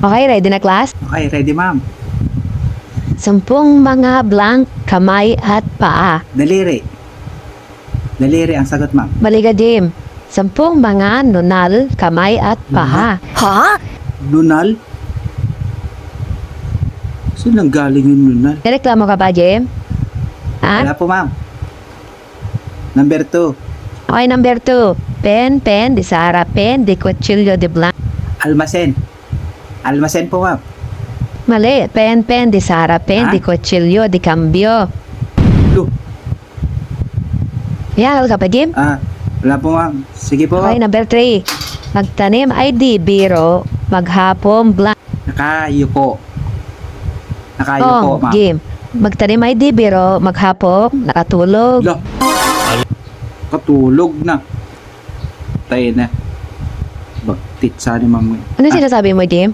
Okay, ready na class? Okay, ready ma'am. 10 mga blank, kamay at paa. Daliri. Daliri ang sagot ma'am. Mali ka, Jim. 10 mga nunal, kamay at paa. Nunal? Saan nang galing yung nunal? Nireklamo ka ba, Jim? Ha? Wala po ma'am. Number 2. Okay, number 2. Pen, de Sara, pen, de cuchillo, de blank. Almasen. Almasen po ma'am. Mali. Pen, de Sara, pen, Ha? de cuchillo, de cambio. Lo. Yakal ka pa, Jim? Wala po ma'am. Sige po. Okay, number 3. Magtanim ay di biro, maghapon blank. Nakayuko. Nakayuko Oh, ma'am. Jim. Magtanim ay di biro, maghapon, nakatulog. Lo. Katulog na. Tayo na. Bagtit sa ni ma'am. Ano sinasabi mo, Jim?